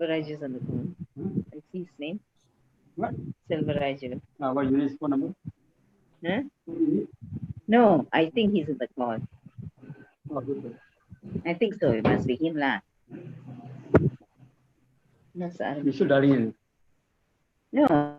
Silverage is on the phone. I see his name. What? Silverage. What you need phone number? Huh? No, I think he's in the call. Oh, good. I think so. It must be him lah. No, sir. You should dial in. No.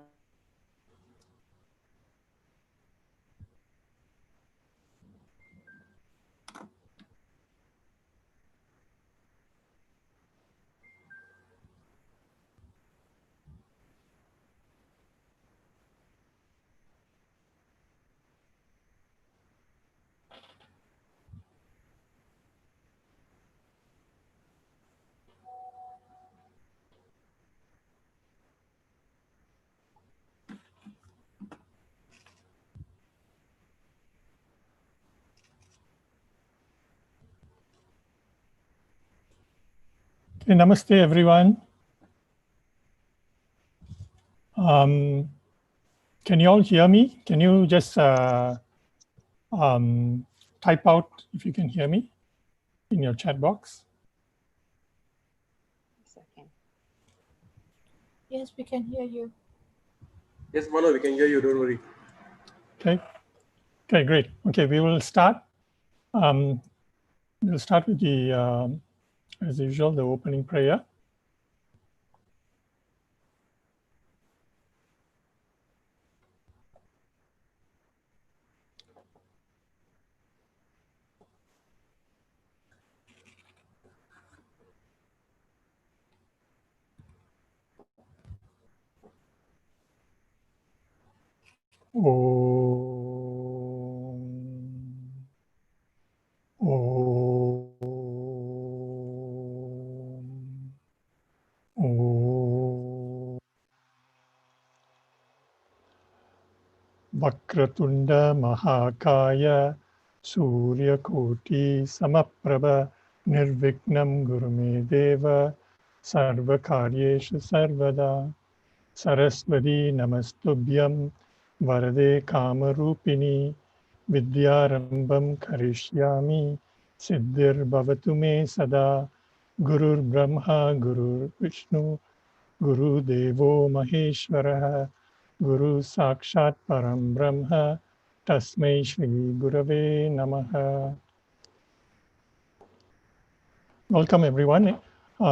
Okay, namaste everyone. Can you all hear me? Can you just type out if you can hear me in your chat box? Yes, we can hear you. Yes, Mano, we can hear you. Don't worry. Okay. Okay, great. Okay, we will start. We'll start with the, as usual, the opening prayer. Vakratunda Mahakaya Surya Koti Samaprabha Nirvignam Gurume Deva Sarva Karyeshu Sarvada Saraswati Namastubhyam Varade Kamarupini Vidyarambam Karishyami Siddhir Bhavatu Me Sada Gurur Brahma Gurur Vishnu Guru Devo Maheshwaraha Guru Sakshat Param Brahma Tasmai Shri Gurave Namaha. Welcome everyone.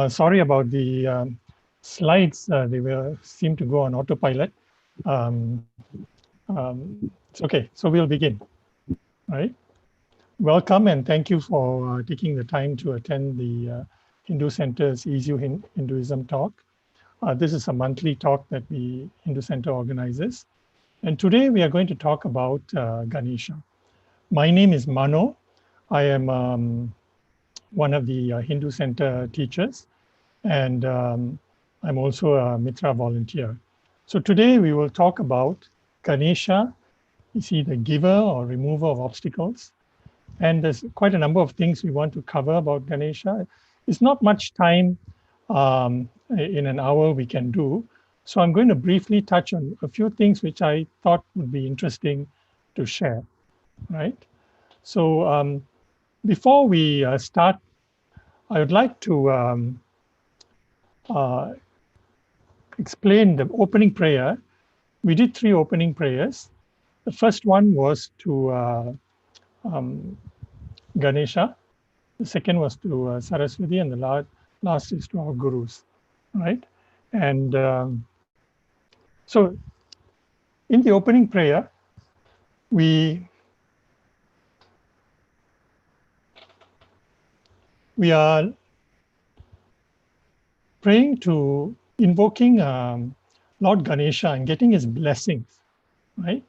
Sorry about the slides. They seem to go on autopilot. It's okay, so we'll begin. All right. Welcome and thank you for taking the time to attend the Hindu Center's ezHinduism talk. This is a monthly talk that the Hindu Center organizes. And today we are going to talk about Ganesha. My name is Mano. I am one of the Hindu Center teachers, and I'm also a Mitra volunteer. So today we will talk about Ganesha. Is he the giver or remover of obstacles? And there's quite a number of things we want to cover about Ganesha. It's not much time in an hour we can do. So I'm going to briefly touch on a few things which I thought would be interesting to share, right? So before we start, I would like to explain the opening prayer. We did 3 opening prayers. The first one was to Ganesha. The second was to Saraswati, and the last is to our gurus, right? And so in the opening prayer, we are praying to invoking Lord Ganesha and getting his blessings, right?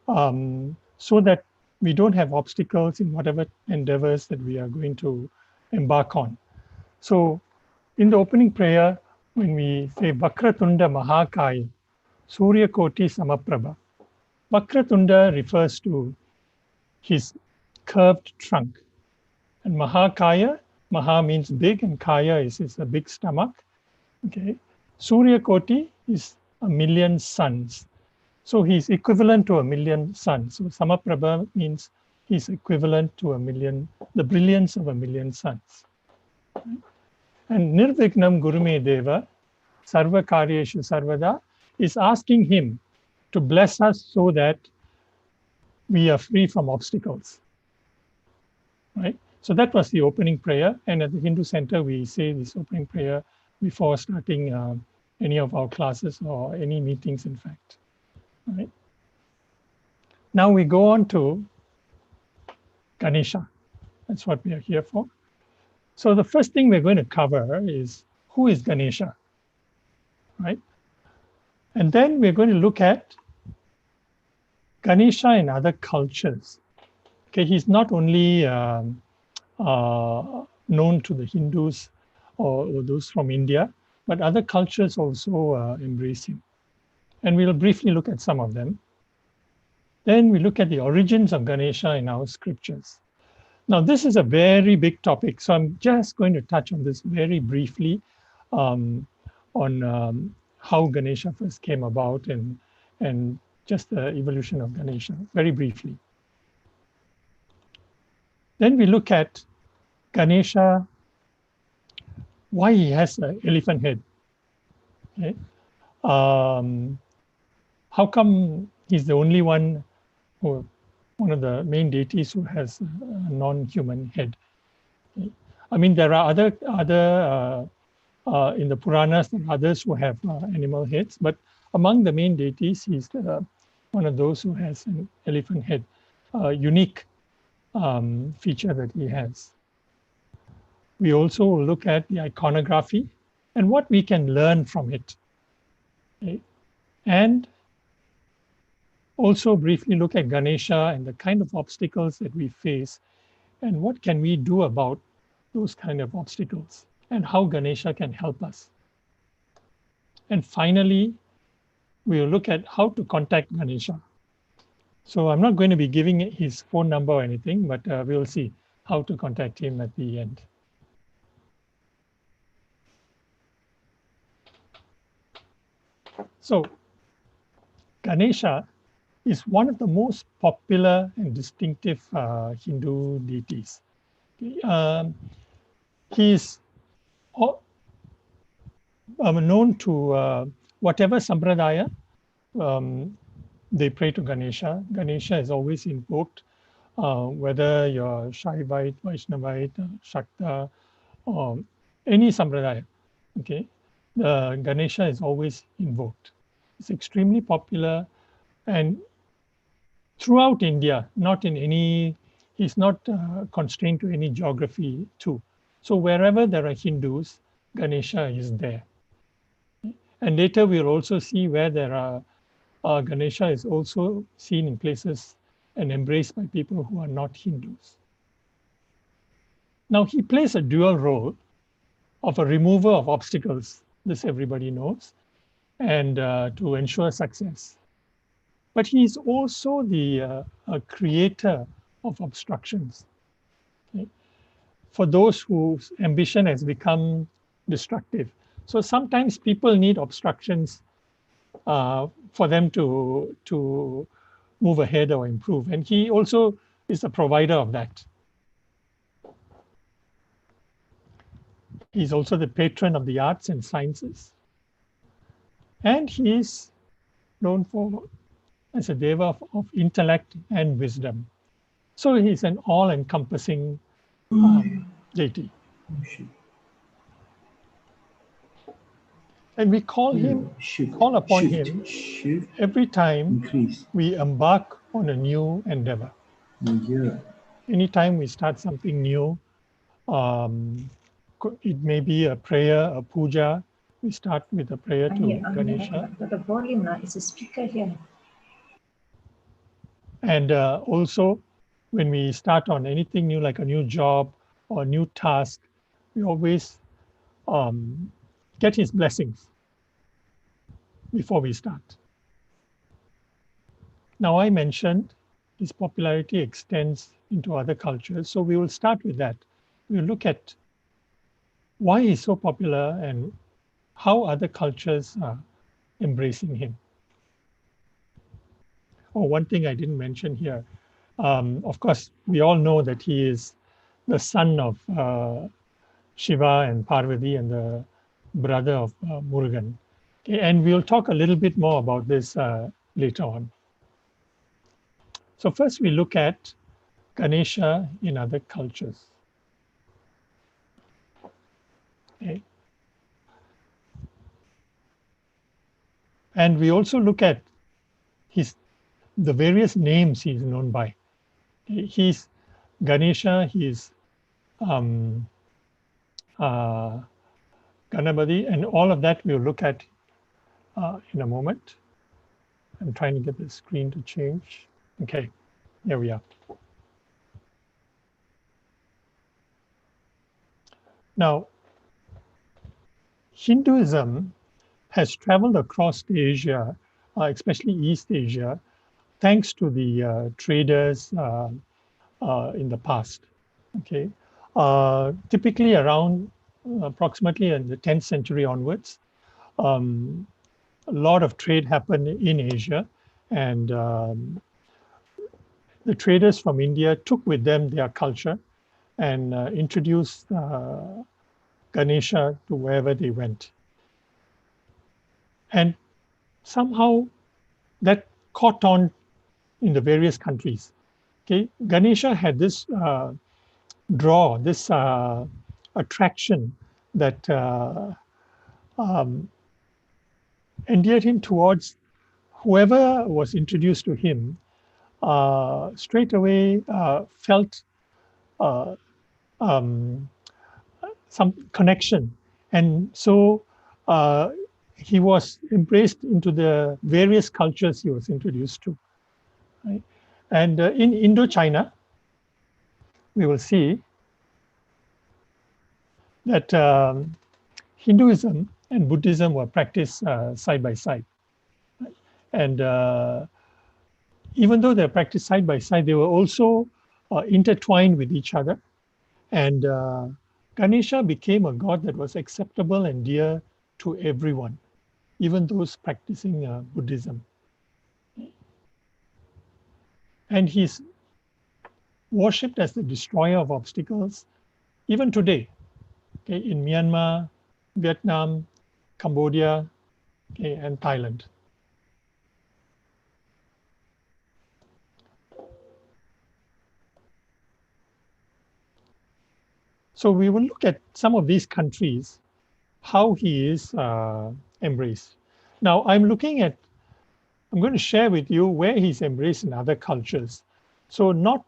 So that we don't have obstacles in whatever endeavors that we are going to embark on. So in the opening prayer, when we say Vakratunda Mahakaya, Surya Koti Samaprabha, Vakratunda refers to his curved trunk. And Mahakaya, Maha means big, and Kaya is a big stomach. Okay. Surya Koti is 1,000,000 suns. So he's equivalent to 1,000,000 suns. So Samaprabha means he's equivalent to 1,000,000, the brilliance of 1,000,000 suns. And Nirvignam Gurume Deva Sarva Karyeshu Sarvada, is asking him to bless us so that we are free from obstacles. Right? So that was the opening prayer. And at the Hindu Center, we say this opening prayer before starting any of our classes or any meetings, in fact. Right? Now we go on to Ganesha. That's what we are here for. So the first thing we're going to cover is, who is Ganesha? Right? And then we're going to look at Ganesha in other cultures. Okay, he's not only known to the Hindus or those from India, but other cultures also embrace him. And we'll briefly look at some of them. Then we look at the origins of Ganesha in our scriptures. Now, this is a very big topic, so I'm just going to touch on this very briefly on how Ganesha first came about and just the evolution of Ganesha, very briefly. Then we look at Ganesha, why he has an elephant head. Okay? How come he's the only one of the main deities who has a non-human head? Okay? I mean, there are other in the Puranas, there are others who have animal heads, but among the main deities, he's one of those who has an elephant head, a unique feature that he has. We also look at the iconography and what we can learn from it. Okay? And also briefly look at Ganesha and the kind of obstacles that we face and what can we do about those kind of obstacles and how Ganesha can help us. And finally, we'll look at how to contact Ganesha. So I'm not going to be giving his phone number or anything, but we'll see how to contact him at the end. So Ganesha is one of the most popular and distinctive Hindu deities. He is known to whatever sampradaya they pray to Ganesha. Ganesha is always invoked, whether you're Shaivite, Vaishnavite, Shakta, or any sampradaya. Okay, Ganesha is always invoked. It's extremely popular, and throughout India, not in any, he's not constrained to any geography too. So wherever there are Hindus, Ganesha is there. And later we'll also see where there are, Ganesha is also seen in places and embraced by people who are not Hindus. Now he plays a dual role of a remover of obstacles, this everybody knows, and to ensure success. But he is also the creator of obstructions. Okay? For those whose ambition has become destructive. So sometimes people need obstructions for them to move ahead or improve. And he also is a provider of that. He's also the patron of the arts and sciences. And he is known as a deva of intellect and wisdom. So he's an all-encompassing deity. And we call upon him every time we embark on a new endeavor. Anytime we start something new, it may be a prayer, a puja. We start with a prayer to Ganesha. The volume now is a speaker here. And also, when we start on anything new, like a new job or a new task, we always get his blessings before we start. Now, I mentioned his popularity extends into other cultures, so we will start with that. We'll look at why he's so popular and how other cultures are embracing him. Oh, one thing I didn't mention here. Of course, we all know that he is the son of Shiva and Parvati and the brother of Murugan. Okay, and we'll talk a little bit more about this later on. So first we look at Ganesha in other cultures. Okay. And we also look at the various names he's known by. He's Ganesha, he's Ganapati, and all of that we'll look at in a moment. I'm trying to get the screen to change. Okay, here we are. Now, Hinduism has traveled across Asia, especially East Asia, thanks to the traders in the past. Okay, typically around approximately in the 10th century onwards, a lot of trade happened in Asia, and the traders from India took with them their culture and introduced Ganesha to wherever they went. And somehow that caught on in the various countries. Okay, Ganesha had this draw, this attraction that endeared him towards whoever was introduced to him. Straight away felt some connection, and so he was embraced into the various cultures he was introduced to. Right? And in Indochina, we will see that Hinduism and Buddhism were practiced side by side. Right? And even though they're practiced side by side, they were also intertwined with each other. And Ganesha became a god that was acceptable and dear to everyone, even those practicing Buddhism. And he's worshipped as the destroyer of obstacles, even today, okay, in Myanmar, Vietnam, Cambodia, okay, and Thailand. So we will look at some of these countries, how he is embraced. Now I'm going to share with you where he's embraced in other cultures. So not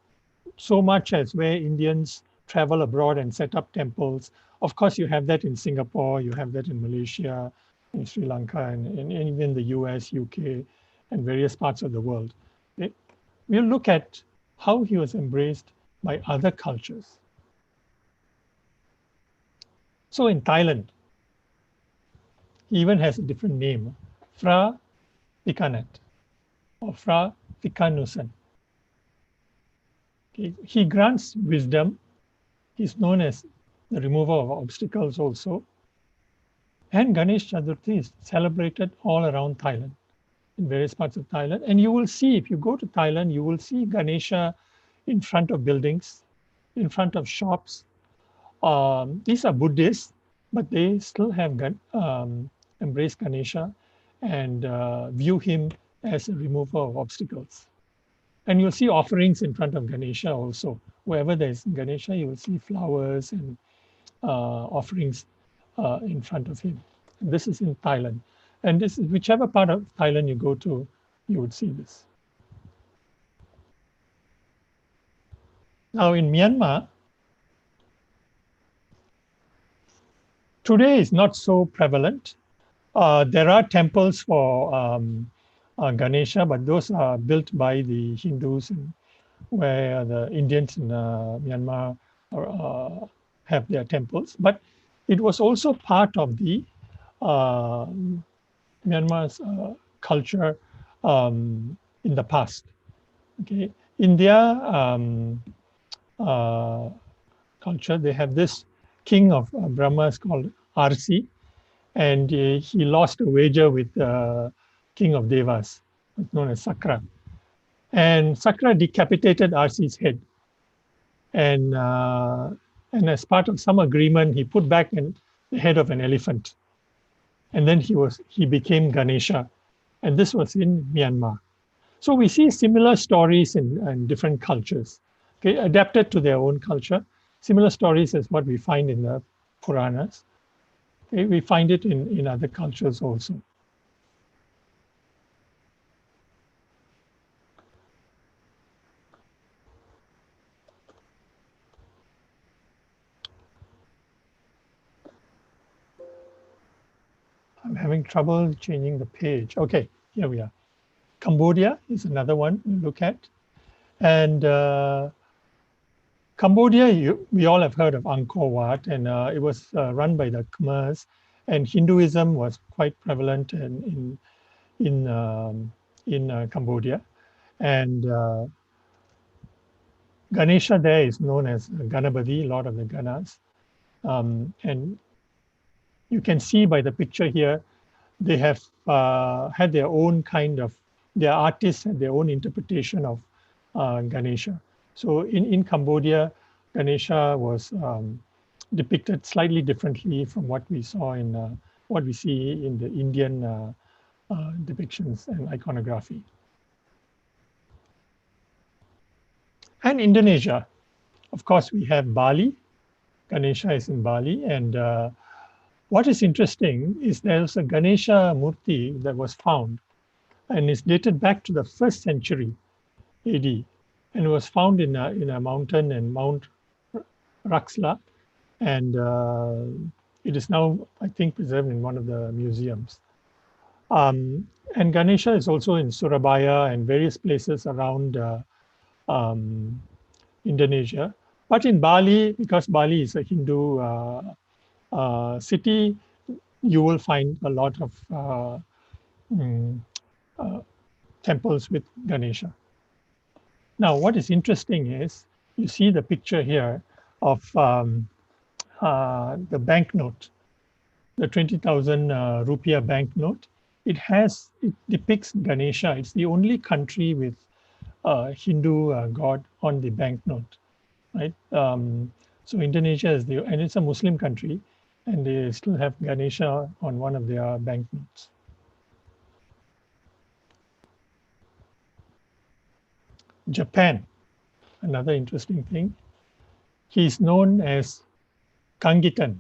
so much as where Indians travel abroad and set up temples. Of course, you have that in Singapore, you have that in Malaysia, in Sri Lanka, and even the US, UK, and various parts of the world. Okay? We'll look at how he was embraced by other cultures. So in Thailand, he even has a different name, Phra Phikanet or Phra Phikanusan. Okay. He grants wisdom. He's known as the remover of obstacles also. And Ganesh Chaturthi is celebrated all around Thailand, in various parts of Thailand. And you will see, if you go to Thailand, you will see Ganesha in front of buildings, in front of shops. These are Buddhists, but they still have embraced Ganesha and view him as a remover of obstacles. And you'll see offerings in front of Ganesha also. Wherever there's Ganesha, you will see flowers and offerings in front of him. And this is in Thailand. And this is whichever part of Thailand you go to, you would see this. Now in Myanmar, today is not so prevalent. There are temples for Ganesha, but those are built by the Hindus, where the Indians in Myanmar have their temples. But it was also part of the Myanmar's culture in the past. Okay, in their culture, they have this king of Brahmas called Arsi, and he lost a wager with the king of Devas, known as Sakra. And Sakra decapitated Arsi's head. And as part of some agreement, he put back the head of an elephant and then he became Ganesha, and this was in Myanmar. So we see similar stories in different cultures, okay, adapted to their own culture. Similar stories as what we find in the Puranas. Okay, we find it in other cultures also. I'm having trouble changing the page. Okay, here we are. Cambodia is another one we look at. And Cambodia, we all have heard of Angkor Wat, and it was run by the Khmers, and Hinduism was quite prevalent in Cambodia. And Ganesha there is known as Ganapati, Lord of the Ganas. And you can see by the picture here, they have had their own kind of, their artists had their own interpretation of Ganesha. So in Cambodia, Ganesha was depicted slightly differently from what we saw in what we see in the Indian depictions and iconography. And Indonesia, of course, we have Bali. Ganesha is in Bali, and what is interesting is there's a Ganesha Murti that was found, and it's dated back to the 1st century AD, and it was found in a mountain in Mount Raxla, and it is now, I think, preserved in one of the museums. And Ganesha is also in Surabaya and various places around Indonesia. But in Bali, because Bali is a Hindu city, you will find a lot of temples with Ganesha. Now, what is interesting is you see the picture here of the banknote, the 20,000 rupiah banknote. It depicts Ganesha. It's the only country with a Hindu god on the banknote, right? So Indonesia is and it's a Muslim country, and they still have Ganesha on one of their banknotes. Japan, another interesting thing. He's known as Kangitan,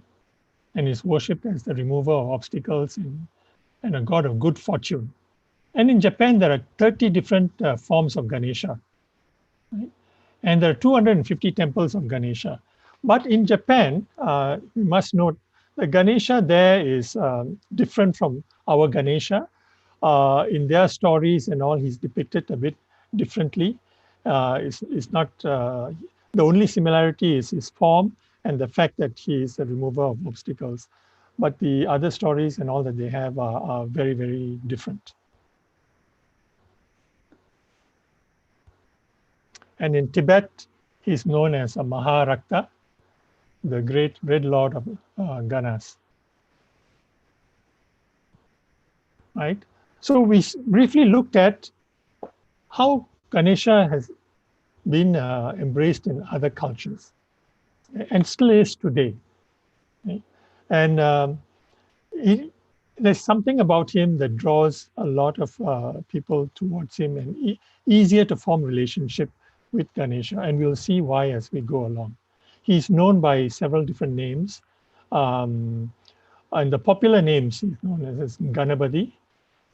and is worshipped as the remover of obstacles and a god of good fortune. And in Japan, there are 30 different forms of Ganesha, right? And there are 250 temples of Ganesha. But in Japan, you must note the Ganesha there is different from our Ganesha. In their stories and all, he's depicted a bit differently. It's not, the only similarity is his form and the fact that he is the remover of obstacles. But the other stories and all that they have are very, very different. And in Tibet, he's known as a Maharakta, the great Red Lord of Ganas. Right? So we briefly looked at how Ganesha has been embraced in other cultures and still is today. Right? And there's something about him that draws a lot of people towards him, and easier to form relationship with Ganesha. And we'll see why as we go along. He's known by several different names. And the popular names, he's known as Ganapati,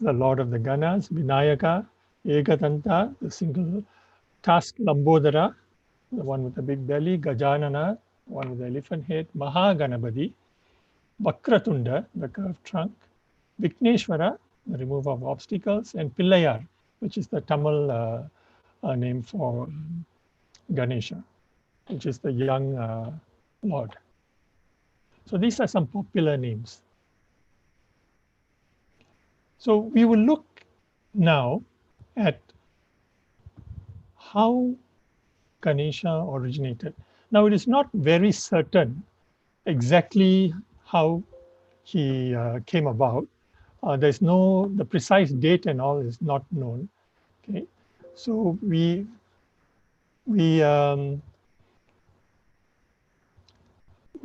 the Lord of the Ganas, Vinayaka, Ekatanta, the single task, Lambodara, the one with the big belly, Gajanana, the one with the elephant head, Mahaganapati, Vakratunda, the curved trunk, Vikneshwara, the remover of obstacles, and Pillayar, which is the Tamil name for Ganesha, which is the young Lord. So these are some popular names. So we will look now at how Ganesha originated. Now it is not very certain exactly how he came about. There's the precise date and all is not known. Okay, so we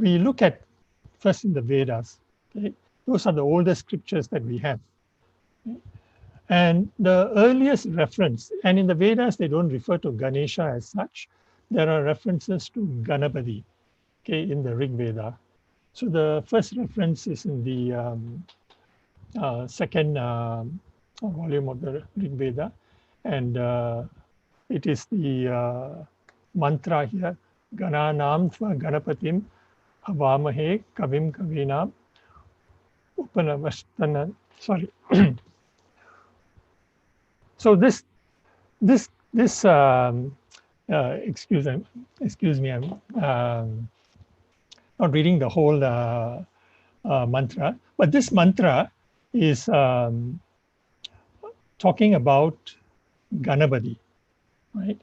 look at first in the Vedas. Okay? Those are the oldest scriptures that we have. And the earliest reference, and in the Vedas, they don't refer to Ganesha as such. There are references to Ganapati, okay, in the Rig Veda. So the first reference is in the second volume of the Rig Veda, and it is the mantra here, Gananam Tva Ganapatim Havamahe Kavim Kavinam Upanavastana. Sorry. So this excuse me, I'm not reading the whole mantra, but this mantra is talking about Ganapati, right?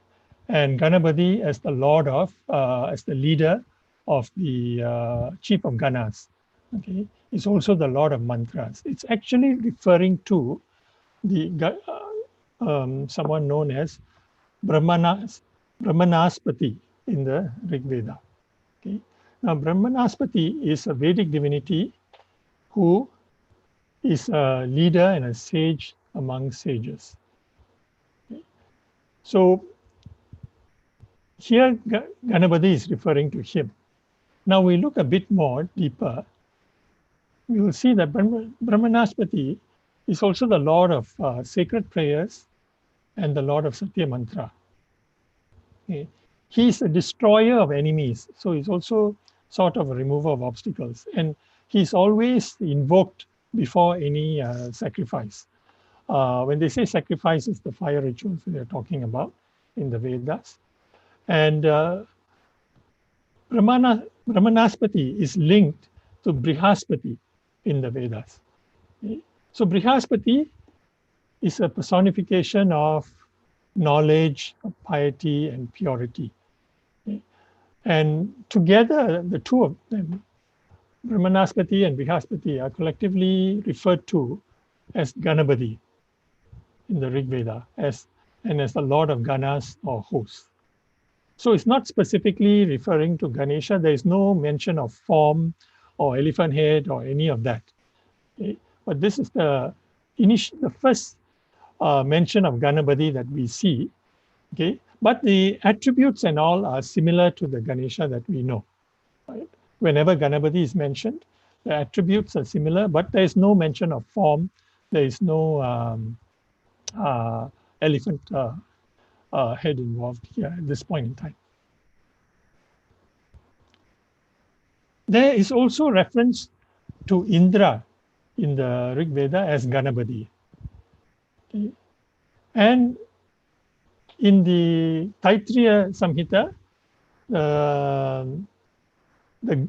And Ganapati as the Lord of, as the leader of the chief of Ganas, okay, is also the Lord of Mantras. It's actually referring to the someone known as Brahmanaspati in the Rig Veda. Okay. Now, Brahmanaspati is a Vedic divinity who is a leader and a sage among sages. Okay. So here, Ganapati is referring to him. Now we look a bit more deeper. We will see that Brahmanaspati is also the Lord of sacred prayers and the Lord of Satya Mantra. Okay. He's a destroyer of enemies, so he's also sort of a remover of obstacles, and he's always invoked before any sacrifice. When they say sacrifice, it's the fire rituals they're talking about in the Vedas. And Brahmanaspati is linked to Brihaspati in the Vedas. Okay. So Brihaspati is a personification of knowledge, of piety, and purity. Okay. And together, the two of them, Brahmanaspati and Brihaspati, are collectively referred to as Ganapati in the Rig Veda, as the Lord of Ganas or hosts. So it's not specifically referring to Ganesha. There is no mention of form or elephant head or any of that. Okay. But this is the first mention of Ganapati that we see. Okay. But the attributes and all are similar to the Ganesha that we know. Right? Whenever Ganapati is mentioned, the attributes are similar, but there is no mention of form. There is no elephant head involved here at this point in time. There is also reference to Indra in the Rig Veda as Ganapati. Okay. And in the Taittiriya Samhita, the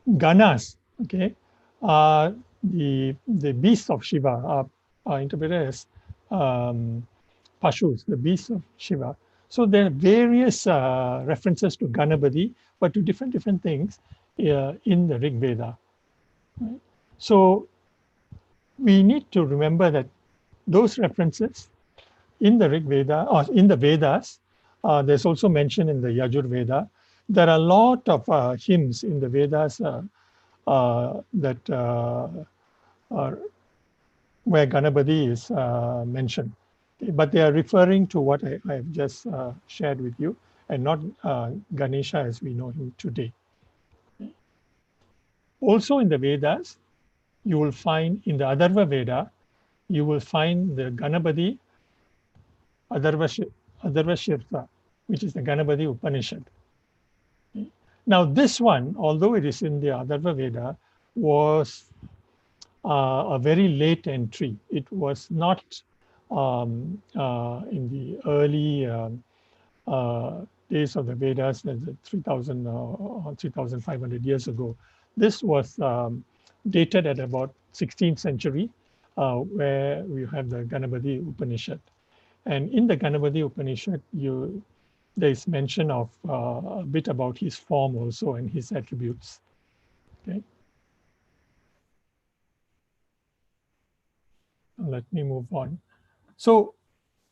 Ganas, okay, are the beasts of Shiva, are interpreted as Pashus, the beasts of Shiva. So there are various references to Ganapati, but to different things in the Rig Veda. Right? So we need to remember that those references in the Rig Veda or in the Vedas, there's also mentioned in the Yajur Veda. There are a lot of hymns in the Vedas that where Ganapati is mentioned. But they are referring to what I have just shared with you, and not Ganesha as we know him today. Also in the Vedas, you will find in the Atharva Veda, you will find the Ganapati Atharvashirta, which is the Ganapati Upanishad. Now this one, although it is in the Atharva Veda, was a very late entry. It was not in the early days of the Vedas, 3,000 or 3,500 years ago. This was dated at about 16th century, where we have the Ganapati Upanishad. And in the Ganapati Upanishad, there is mention of a bit about his form also and his attributes. Okay. Let me move on. So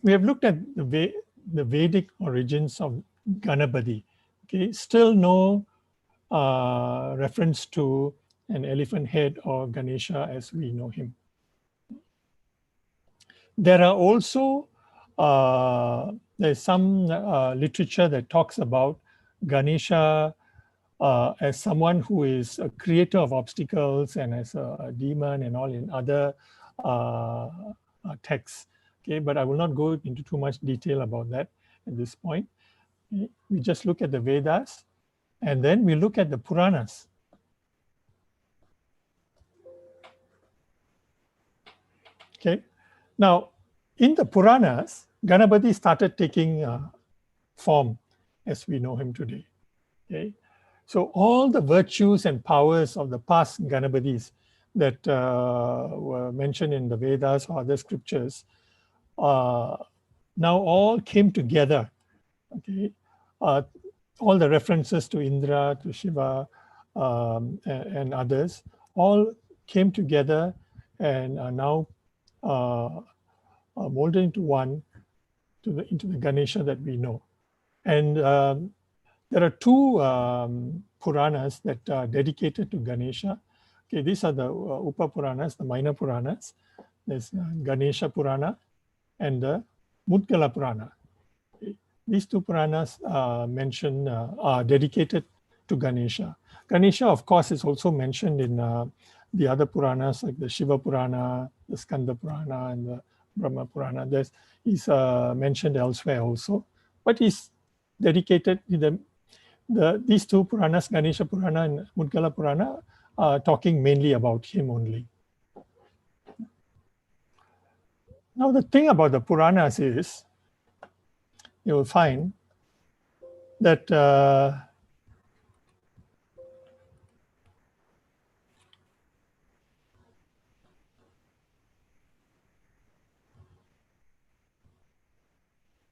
we have looked at the Vedic origins of Ganapati. Okay, still no reference to an elephant head, or Ganesha as we know him. There are also, there's some literature that talks about Ganesha as someone who is a creator of obstacles and as a demon and all in other texts. Okay, but I will not go into too much detail about that at this point. We just look at the Vedas, and then we look at the Puranas. Okay, now in the Puranas, Ganapati started taking form as we know him today. Okay, so all the virtues and powers of the past Ganapatis that were mentioned in the Vedas or other scriptures now all came together. Okay, all the references to Indra, to Shiva, and others all came together and are now molded into one, into the Ganesha that we know. And there are two Puranas that are dedicated to Ganesha. Okay, these are the Upa Puranas, the minor Puranas. There's Ganesha Purana and the Mudgala Purana. Okay. These two Puranas mentioned are dedicated to Ganesha. Ganesha, of course, is also mentioned in the other Puranas like the Shiva Purana, the Skanda Purana, and the Brahma Purana. He's mentioned elsewhere also, but he's dedicated to these two Puranas, Ganesha Purana and Mudgala Purana, are talking mainly about him only. Now the thing about the Puranas is, you will find that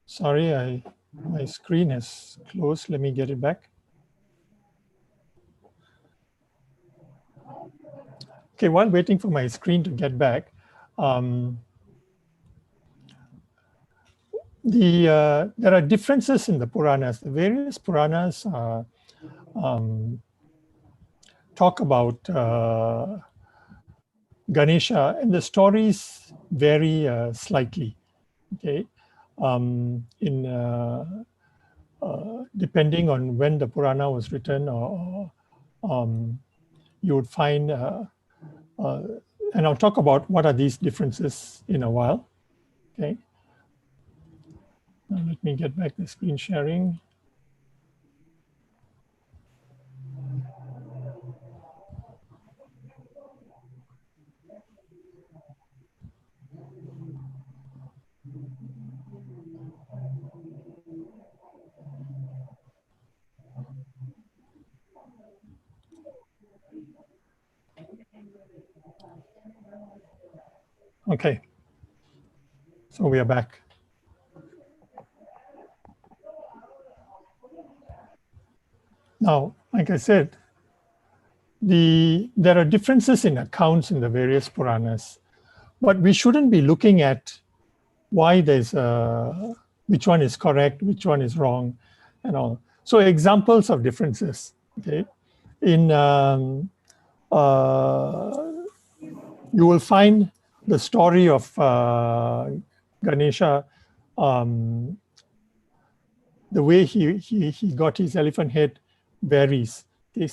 sorry, my screen is closed. Let me get it back. Okay, while waiting for my screen to get back, there are differences in the Puranas. The various Puranas talk about Ganesha, and the stories vary slightly. Okay, depending on when the Purana was written, or you would find, and I'll talk about what are these differences in a while. Okay. Now let me get back the screen sharing. Okay, so we are back. Now, like I said, there are differences in accounts in the various Puranas, but we shouldn't be looking at why there's which one is correct, which one is wrong, and all. So examples of differences. Okay, in you will find the story of Ganesha, the way he got his elephant head varies. Okay,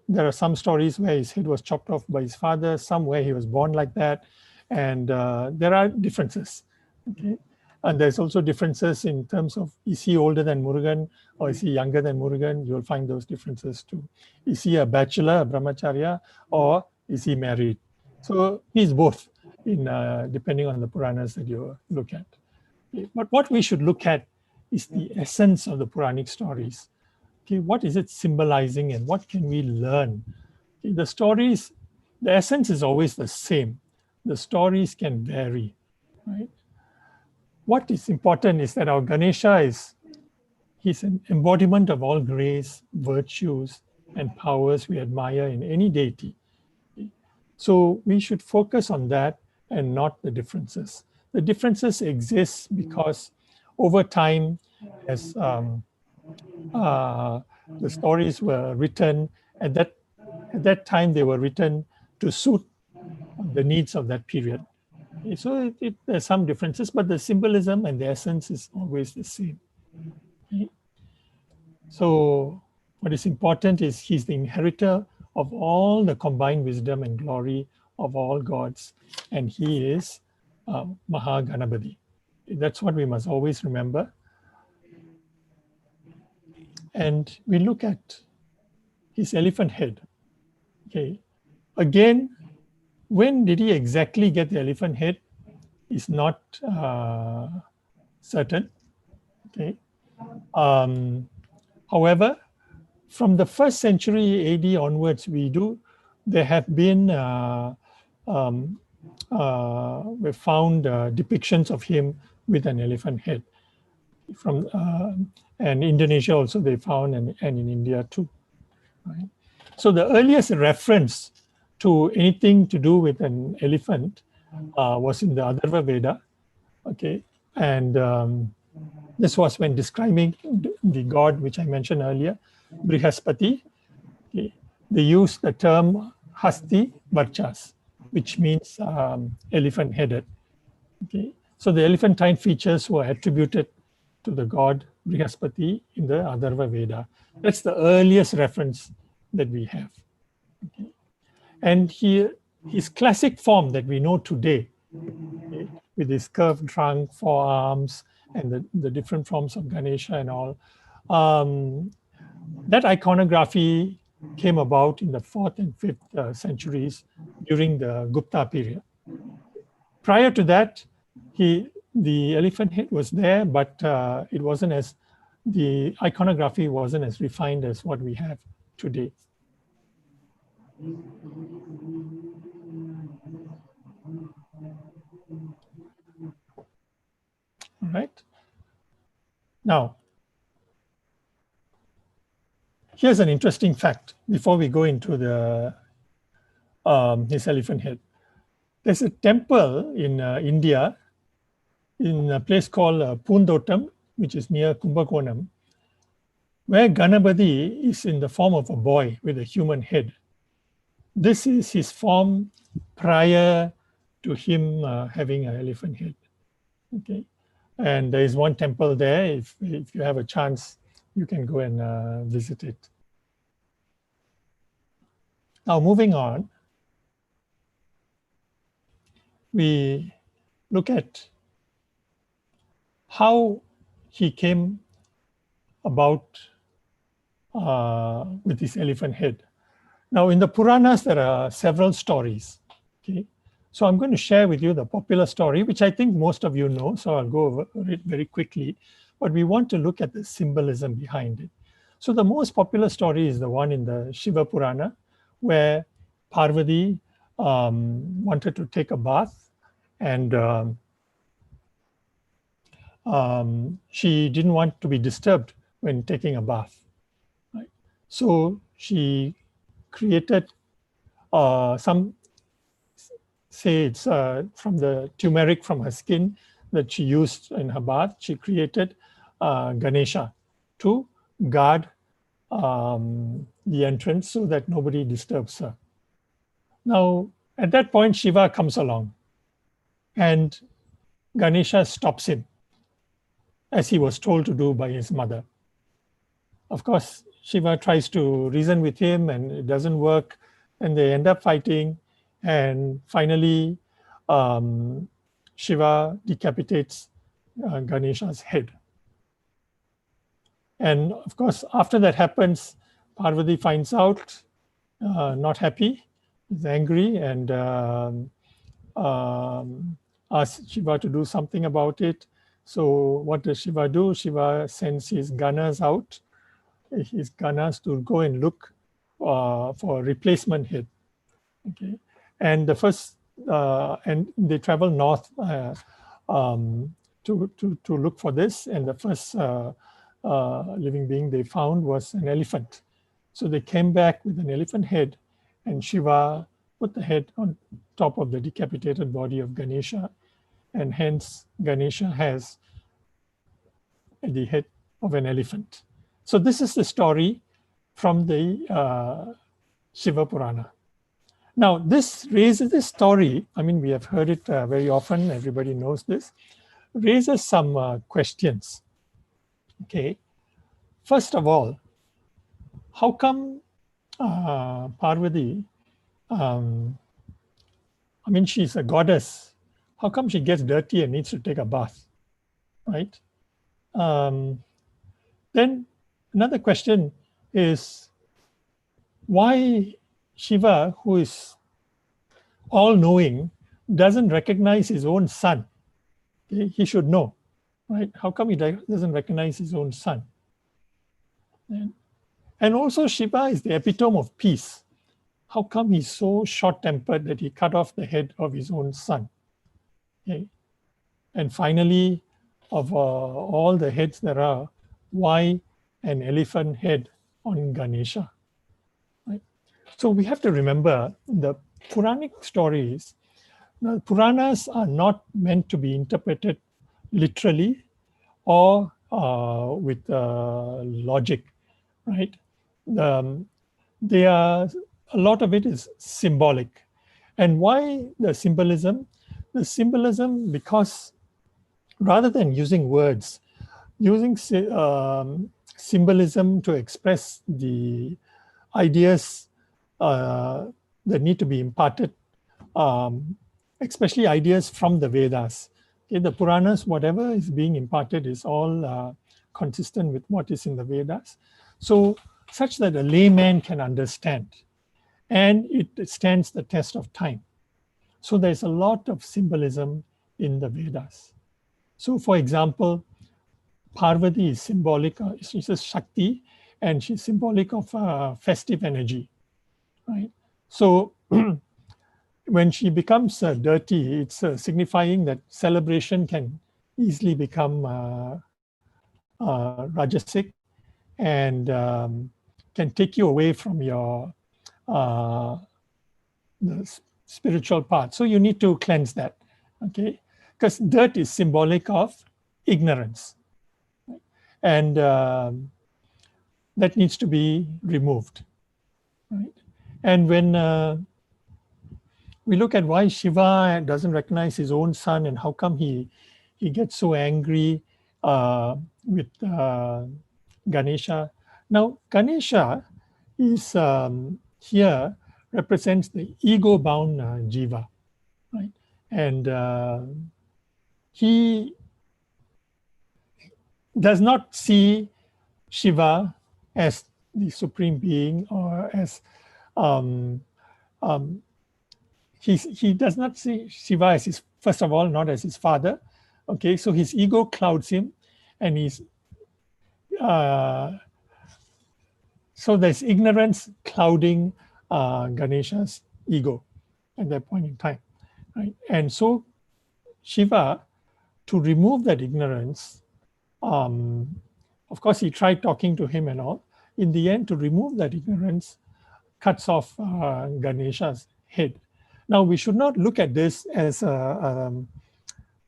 there are some stories where his head was chopped off by his father, some where he was born like that, and there are differences. Okay, and there's also differences in terms of, is he older than Murugan or is he younger than Murugan? You'll find those differences too. Is he a bachelor, a brahmacharya, or is he married? So he's both, in depending on the Puranas that you look at. Okay, but what we should look at is the essence of the Puranic stories. Okay, what is it symbolizing and what can we learn? Okay, the stories, the essence is always the same. The stories can vary, right? What is important is that our Ganesha he's an embodiment of all grace, virtues, and powers we admire in any deity. So we should focus on that and not the differences. The differences exist because over time, as the stories were written, and that at that time they were written to suit the needs of that period. So there's some differences, but the symbolism and the essence is always the same. Okay. So what is important is he's the inheritor of all the combined wisdom and glory of all gods, and he is Mahaganapati. That's what we must always remember. And we look at his elephant head. Okay. Again, when did he exactly get the elephant head is not certain. Okay. However, from the 1st century AD onwards, there have been, we found depictions of him with an elephant head. And Indonesia also they found, and in India too. Right? So the earliest reference to anything to do with an elephant was in the Atharva Veda. Okay, and this was when describing the god which I mentioned earlier, Brihaspati. Okay. They used the term Hasti Varchas, which means elephant-headed. Okay. So the elephantine features were attributed to the god Brihaspati in the Atharva Veda. That's the earliest reference that we have. Okay. And his classic form that we know today, okay, with his curved trunk, four arms, and the different forms of Ganesha and all, that iconography came about in the 4th and 5th centuries during the Gupta period. Prior to that, the elephant head was there, but it wasn't as, the iconography wasn't as refined as what we have today. All right. Now, here's an interesting fact before we go into the his elephant head. There's a temple in India, in a place called Pundotam, which is near Kumbakonam, where Ganapati is in the form of a boy with a human head. This is his form prior to him having an elephant head. Okay, and there is one temple there. If you have a chance, you can go and visit it. Now, moving on, we look at how he came about with his elephant head. Now, in the Puranas, there are several stories. Okay, so I'm going to share with you the popular story, which I think most of you know, so I'll go over it very quickly. But we want to look at the symbolism behind it. So the most popular story is the one in the Shiva Purana, where Parvati wanted to take a bath, and she didn't want to be disturbed when taking a bath. Right? So she created some, say it's from the turmeric from her skin that she used in her bath. She created Ganesha to guard the entrance so that nobody disturbs her. Now, at that point, Shiva comes along and Ganesha stops him, as he was told to do by his mother. Of course, Shiva tries to reason with him and it doesn't work, and they end up fighting, and finally Shiva decapitates Ganesha's head. And of course, after that happens, Parvati finds out, not happy, is angry, and asks Shiva to do something about it. So what does Shiva do? Shiva sends his gunners out, to go and look for a replacement head. Okay, and the first, and they travel north to look for this, and the first living being they found was an elephant. So they came back with an elephant head, and Shiva put the head on top of the decapitated body of Ganesha, and hence Ganesha has the head of an elephant. So this is the story from the Shiva Purana. Now, this raises this story. I mean, we have heard it very often. Everybody knows this. Raises some questions. Okay. First of all, how come Parvati, I mean, she's a goddess. How come she gets dirty and needs to take a bath, right? Then another question is why Shiva, who is all-knowing, doesn't recognize his own son? Okay? He should know, right? How come he doesn't recognize his own son? And also Shiva is the epitome of peace. How come he's so short-tempered that he cut off the head of his own son? Okay? And finally, of all the heads there are, why an elephant head on Ganesha? Right? So we have to remember the Puranic stories. The Puranas are not meant to be interpreted literally or with logic, right? They are, a lot of it is symbolic. And why the symbolism? The symbolism because rather than using words, using symbolism to express the ideas that need to be imparted, especially ideas from the Vedas. Okay, the Puranas, whatever is being imparted is all consistent with what is in the Vedas. So such that a layman can understand and it stands the test of time. So there's a lot of symbolism in the Vedas. So for example, Parvati is symbolic, she's a Shakti, and she's symbolic of festive energy, right? So when she becomes dirty, it's signifying that celebration can easily become rajasic and can take you away from your the spiritual path. So you need to cleanse that, okay? Because dirt is symbolic of ignorance. And that needs to be removed, right? And when we look at why Shiva doesn't recognize his own son and how come he gets so angry with Ganesha. Now, Ganesha is here represents the ego-bound jiva, right? And he does not see Shiva as the supreme being or as he does not see Shiva as his, first of all, not as his father. Okay, so his ego clouds him, and he's so there's ignorance clouding Ganesha's ego at that point in time, right? And so Shiva, to remove that ignorance, of course, he tried talking to him and all. In the end, to remove that ignorance, cuts off Ganesha's head. Now, we should not look at this as an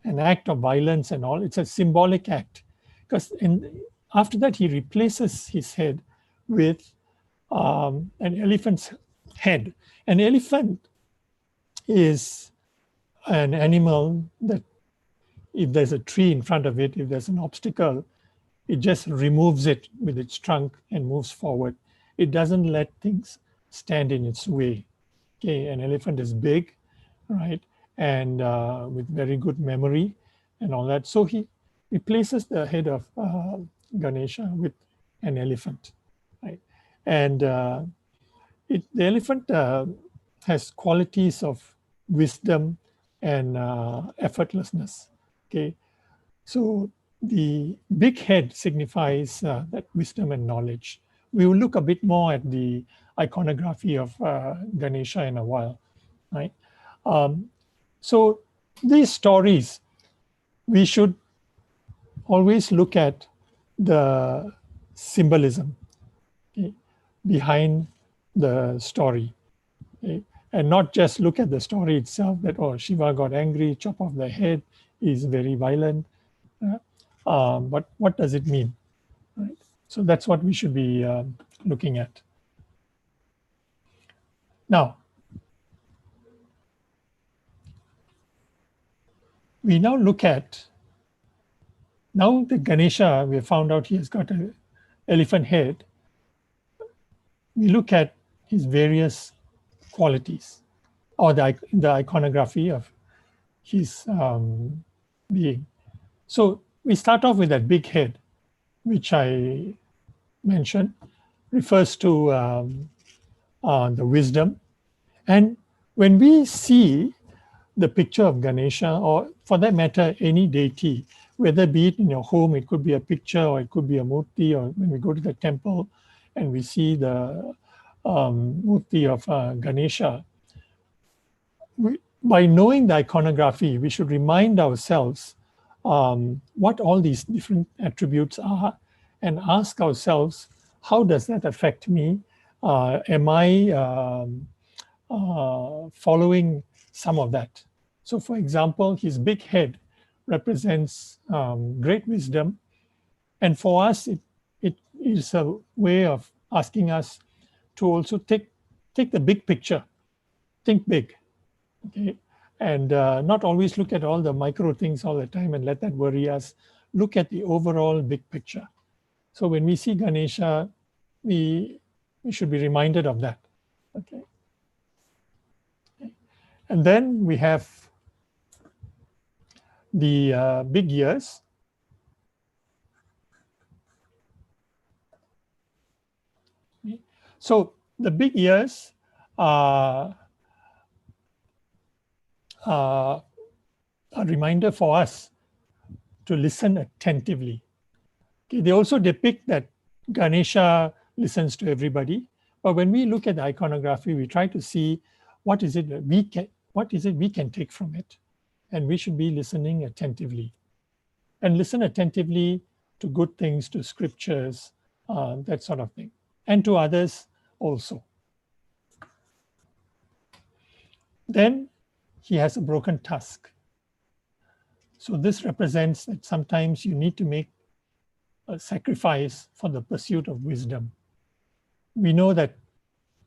act of violence and all. It's a symbolic act, because after that, he replaces his head with an elephant's head. An elephant is an animal that if there's a tree in front of it, if there's an obstacle, it just removes it with its trunk and moves forward. It doesn't let things stand in its way. Okay, an elephant is big, right? And with very good memory and all that. So he replaces the head of Ganesha with an elephant, right? And the elephant has qualities of wisdom and effortlessness. Okay, so the big head signifies that wisdom and knowledge. We will look a bit more at the iconography of Ganesha in a while, right? So these stories, we should always look at the symbolism, okay, behind the story, okay? And not just look at the story itself that, oh, Shiva got angry, chop off the head, is very violent. But what does it mean? Right? So that's what we should be looking at. Now, we now look at, now the Ganesha, we have found out he has got an elephant head. We look at his various qualities, or the iconography of his being. So we start off with that big head, which I mentioned, refers to the wisdom. And when we see the picture of Ganesha, or for that matter, any deity, whether be it in your home, it could be a picture or it could be a murti, or when we go to the temple and we see the murti of Ganesha, by knowing the iconography, we should remind ourselves what all these different attributes are and ask ourselves, how does that affect me? Am I following some of that? So for example, his big head represents great wisdom. And for us, it is a way of asking us to also take the big picture, think big, okay? And not always look at all the micro things all the time and let that worry us. Look at the overall big picture. So when we see Ganesha, we should be reminded of that, okay? And then we have the big ears. So the big ears are a reminder for us to listen attentively. Okay, they also depict that Ganesha listens to everybody. But when we look at the iconography, we try to see what is it that we can take from it. And we should be listening attentively. And listen attentively to good things, to scriptures, that sort of thing. And to others also. Then he has a broken tusk. So this represents that sometimes you need to make a sacrifice for the pursuit of wisdom. We know that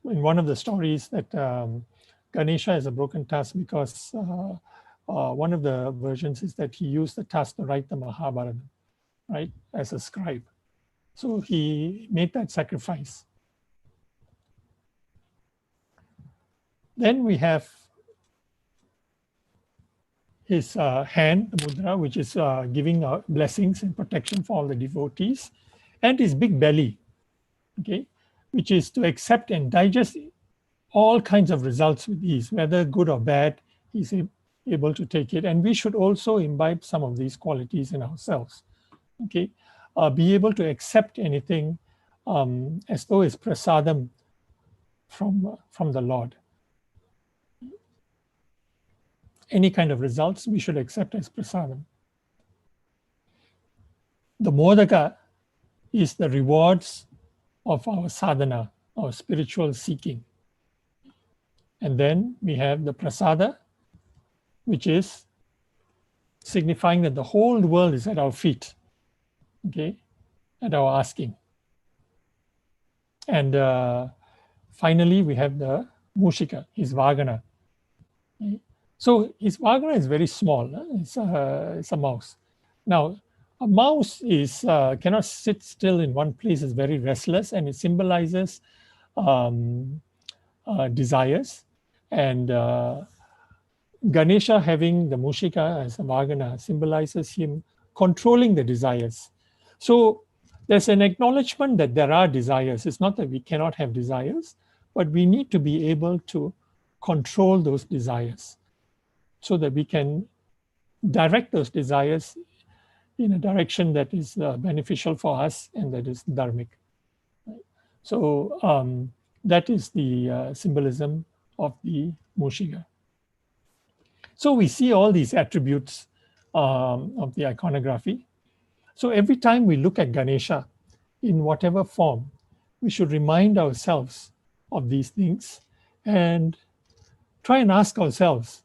in one of the stories that Ganesha has a broken tusk because one of the versions is that he used the tusk to write the Mahabharata, right, as a scribe. So he made that sacrifice. Then we have his hand, the mudra, which is giving blessings and protection for all the devotees, and his big belly, okay, which is to accept and digest all kinds of results with ease, whether good or bad, he's able to take it. And we should also imbibe some of these qualities in ourselves, okay? Be able to accept anything as though it's prasadam from the Lord. Any kind of results we should accept as prasadam. The modaka is the rewards of our sadhana, our spiritual seeking. And then we have the prasada, which is signifying that the whole world is at our feet, okay, at our asking. And finally, we have the mushika, his vagana. Okay? So his vagana is very small. It's a mouse. Now, a mouse is cannot sit still in one place. It's very restless, and it symbolizes desires. And Ganesha having the mushika as a vagana symbolizes him controlling the desires. So there's an acknowledgement that there are desires. It's not that we cannot have desires, but we need to be able to control those desires so that we can direct those desires in a direction that is beneficial for us and that is dharmic. So that is the symbolism of the mushika. So we see all these attributes of the iconography. So every time we look at Ganesha, in whatever form, we should remind ourselves of these things and try and ask ourselves,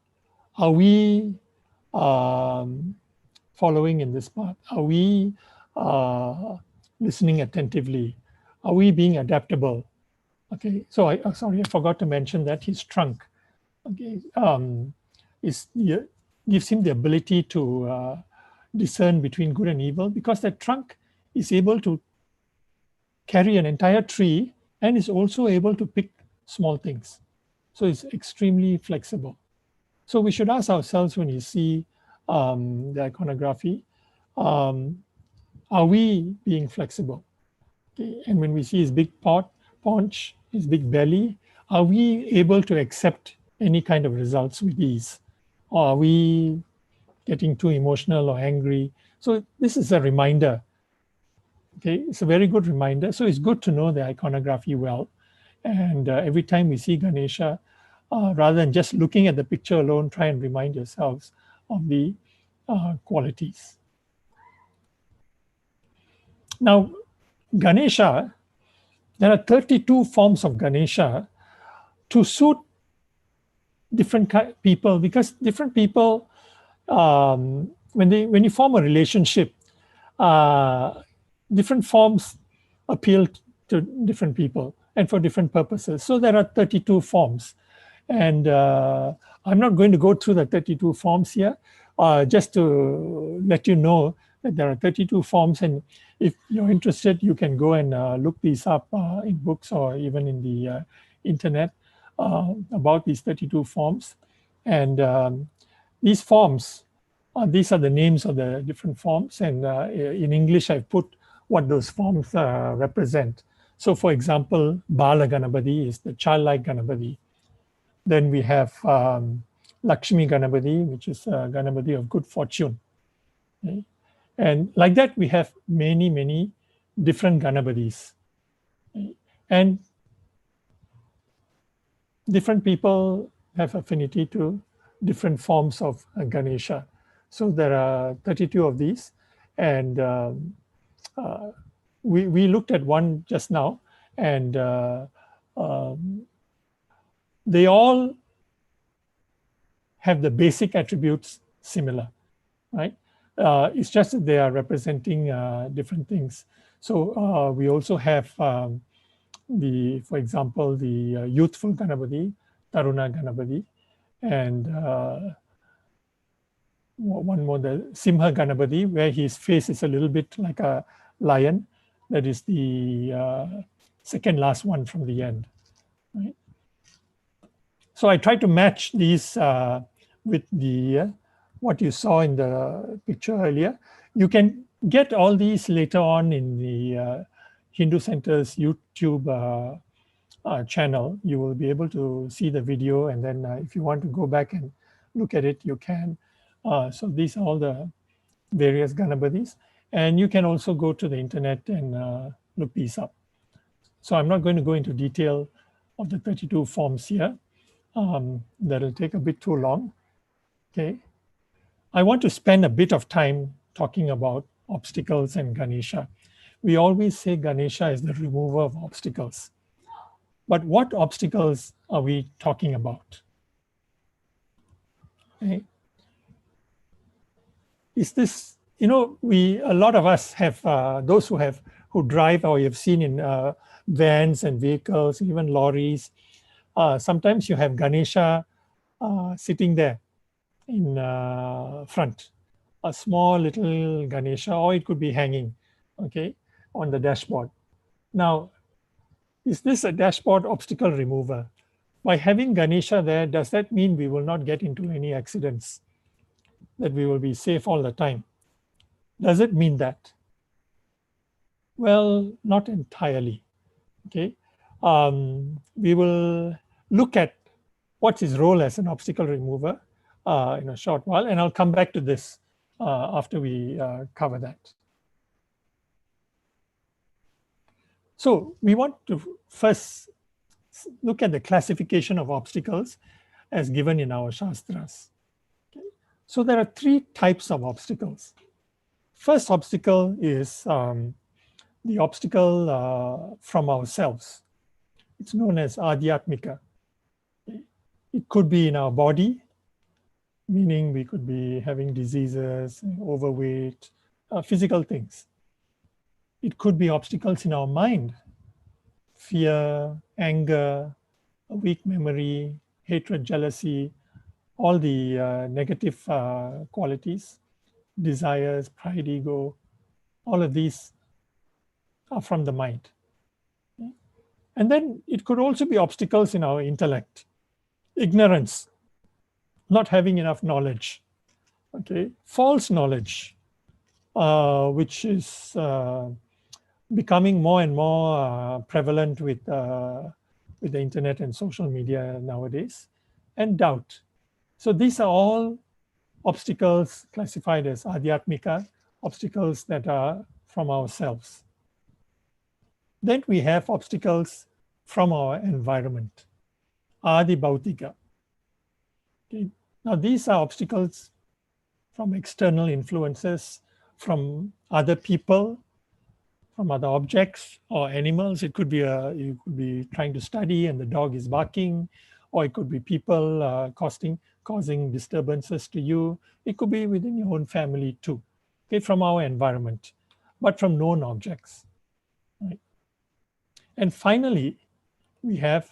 are we following in this path? Are we listening attentively? Are we being adaptable? Okay, so sorry, I forgot to mention that his trunk, okay, gives him the ability to discern between good and evil, because that trunk is able to carry an entire tree and is also able to pick small things. So it's extremely flexible. So we should ask ourselves when you see the iconography, are we being flexible? Okay. And when we see his big paunch, his big belly, are we able to accept any kind of results with ease? Or are we getting too emotional or angry? So this is a reminder. Okay, it's a very good reminder. So it's good to know the iconography well. And every time we see Ganesha, rather than just looking at the picture alone, try and remind yourselves of the qualities. Now, Ganesha, there are 32 forms of Ganesha to suit different people, because different people, when you form a relationship, different forms appeal to different people and for different purposes. So there are 32 forms. And I'm not going to go through the 32 forms here, just to let you know that there are 32 forms. And if you're interested, you can go and look these up in books or even in the internet about these 32 forms. And these forms, these are the names of the different forms. And in English, I've put what those forms represent. So for example, Bala Ganapati is the childlike Ganapati. Then we have Lakshmi Ganapati, which is a Ganapati of good fortune. Okay? And like that, we have many, many different Ganapatis. Okay? And different people have affinity to different forms of Ganesha. So there are 32 of these. And we looked at one just now, and they all have the basic attributes similar, right? It's just that they are representing different things. So we also have for example, the youthful Ganapati, Taruna Ganapati, and one more, the Simha Ganapati, where his face is a little bit like a lion. That is the second last one from the end, right? So I tried to match these with the what you saw in the picture earlier. You can get all these later on in the Hindu Center's YouTube channel. You will be able to see the video, and then if you want to go back and look at it, you can. So these are all the various Ganapatis, and you can also go to the internet and look these up. So I'm not going to go into detail of the 32 forms here. That'll take a bit too long. Okay. I want to spend a bit of time talking about obstacles and Ganesha. We always say Ganesha is the remover of obstacles. But what obstacles are we talking about? Okay. Is this, a lot of us have, those who drive, or you've seen in vans and vehicles, even lorries, sometimes you have Ganesha sitting there in front, a small little Ganesha, or it could be hanging, okay, on the dashboard. Now, is this a dashboard obstacle remover? By having Ganesha there, does that mean we will not get into any accidents? That we will be safe all the time? Does it mean that? Well, not entirely, okay? We will look at what's his role as an obstacle remover in a short while, and I'll come back to this after we cover that. So we want to first look at the classification of obstacles as given in our Shastras. Okay. So there are three types of obstacles. First obstacle is the obstacle from ourselves. It's known as Adhyatmika. Okay. It could be in our body, meaning we could be having diseases, overweight, physical things. It could be obstacles in our mind, fear, anger, a weak memory, hatred, jealousy, all the negative qualities, desires, pride, ego, all of these are from the mind. And then it could also be obstacles in our intellect, ignorance, not having enough knowledge, okay, false knowledge, which is becoming more and more prevalent with the internet and social media nowadays, and doubt. So these are all obstacles classified as adhyatmika, obstacles that are from ourselves. Then we have obstacles from our environment, adibhautika. Okay. Now these are obstacles from external influences, from other people, from other objects or animals. It could be you could be trying to study and the dog is barking, or it could be people causing disturbances to you. It could be within your own family too, okay, from our environment, but from known objects. Right? And finally, we have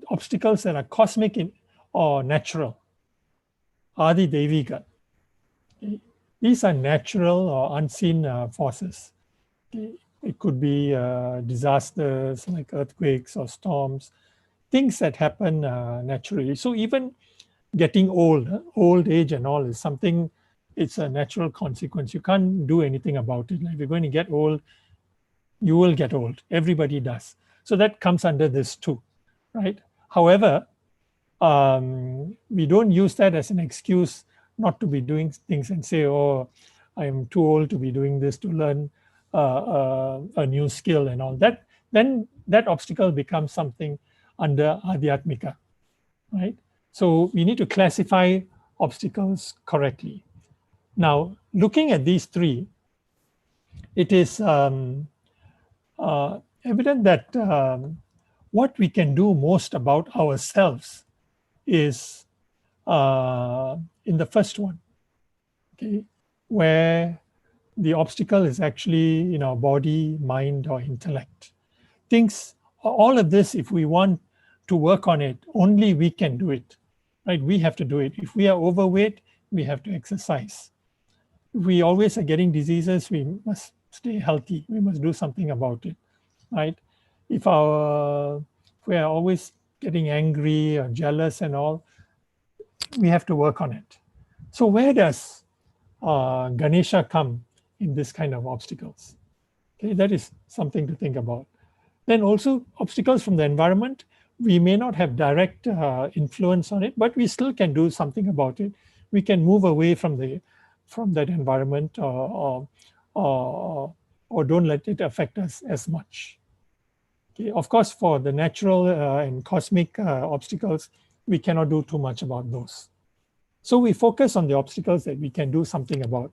obstacles that are cosmic or natural, adi devika. Okay? These are natural or unseen forces. Okay? It could be disasters like earthquakes or storms, things that happen naturally. So even getting old age and all is something, it's a natural consequence. You can't do anything about it. Like if you're going to get old, you will get old. Everybody does. So that comes under this too, right? However, we don't use that as an excuse not to be doing things and say, oh, I'm too old to be doing this, to learn a new skill and all that. Then that obstacle becomes something under adhyatmika, right? So we need to classify obstacles correctly. Now, looking at these three, it is evident that what we can do most about ourselves is in the first one, okay, where the obstacle is actually in our body, mind, or intellect. Things, all of this, if we want to work on it, only we can do it, right? We have to do it. If we are overweight, we have to exercise. If we always are getting diseases, we must stay healthy. We must do something about it, right? If we are always getting angry or jealous and all, we have to work on it. So where does Ganesha come in this kind of obstacles? Okay, that is something to think about. Then also obstacles from the environment, we may not have direct influence on it, but we still can do something about it. We can move away from that environment or don't let it affect us as much. Okay, of course, for the natural and cosmic obstacles, we cannot do too much about those. So we focus on the obstacles that we can do something about,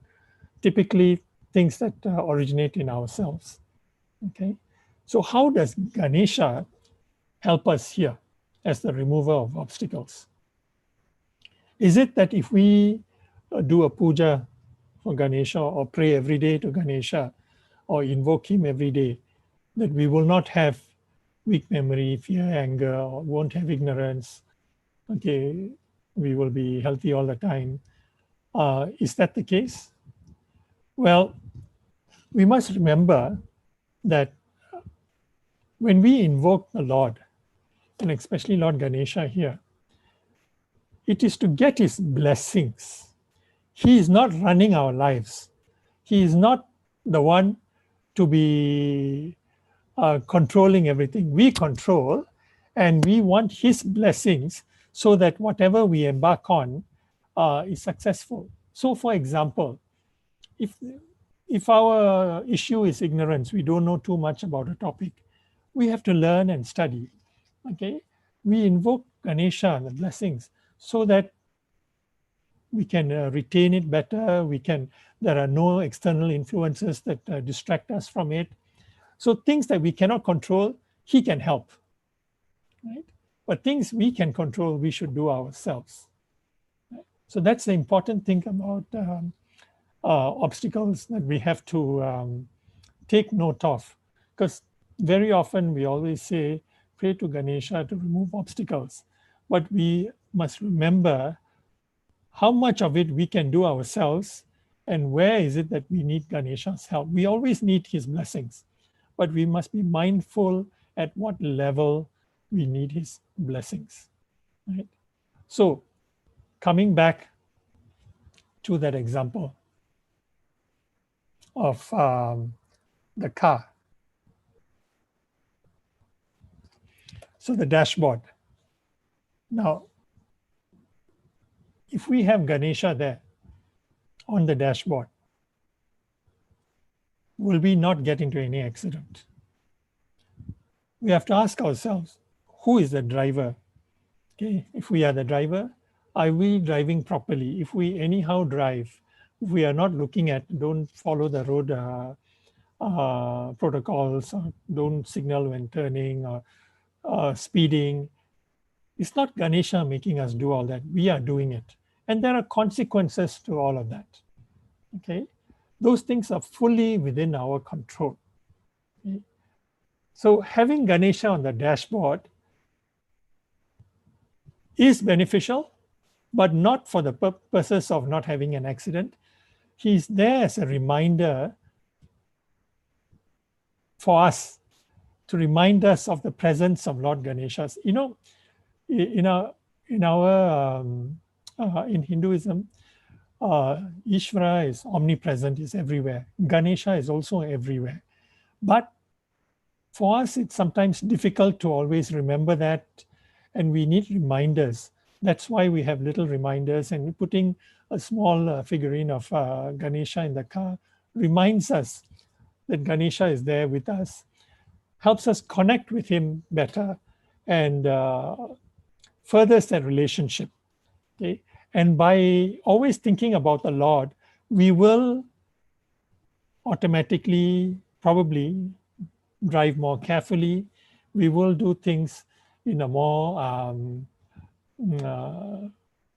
typically things that originate in ourselves. Okay, so how does Ganesha help us here as the remover of obstacles? Is it that if we do a puja for Ganesha or pray every day to Ganesha or invoke him every day, that we will not have weak memory, fear, anger, or won't have ignorance? Okay, we will be healthy all the time. Is that the case? Well, we must remember that when we invoke the Lord, and especially Lord Ganesha here, it is to get his blessings. He is not running our lives. He is not the one to be controlling everything. We control, and we want his blessings so that whatever we embark on is successful. So for example, if our issue is ignorance, we don't know too much about a topic, we have to learn and study. Okay, we invoke Ganesha and the blessings so that we can retain it better. There are no external influences that distract us from it. So things that we cannot control, he can help, right? But things we can control, we should do ourselves. Right? So that's the important thing about obstacles that we have to take note of, because very often we always say, pray to Ganesha to remove obstacles. But we must remember how much of it we can do ourselves and where is it that we need Ganesha's help. We always need his blessings, but we must be mindful at what level we need his blessings, right? So coming back to that example of the car. So the dashboard. Now, if we have Ganesha there on the dashboard, will we not get into any accident? We have to ask ourselves, who is the driver? Okay, if we are the driver, are we driving properly? If we anyhow drive, if we are not looking at, don't follow the road protocols, or don't signal when turning, or speeding, it's not Ganesha making us do all that. We are doing it. And there are consequences to all of that. Okay, those things are fully within our control. Okay? So having Ganesha on the dashboard is beneficial, but not for the purposes of not having an accident. He's there as a reminder for us, to remind us of the presence of Lord Ganesha. You know, in Hinduism, Ishvara is omnipresent, is everywhere. Ganesha is also everywhere. But for us, it's sometimes difficult to always remember that, and we need reminders. That's why we have little reminders, and putting a small figurine of Ganesha in the car reminds us that Ganesha is there with us, helps us connect with him better, and furthers that relationship. Okay? And by always thinking about the Lord, we will automatically, probably, drive more carefully. We will do things in a more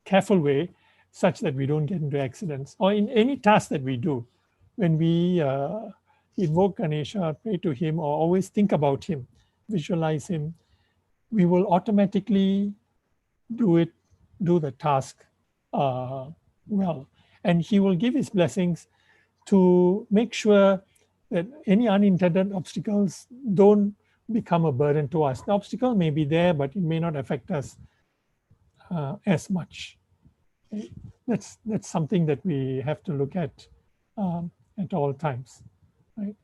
careful way, such that we don't get into accidents. Or in any task that we do, when we invoke Ganesha, pray to him, or always think about him, visualize him, we will automatically do the task well. And he will give his blessings to make sure that any unintended obstacles don't become a burden to us. The obstacle may be there, but it may not affect us as much. Okay? That's something that we have to look at all times. Right?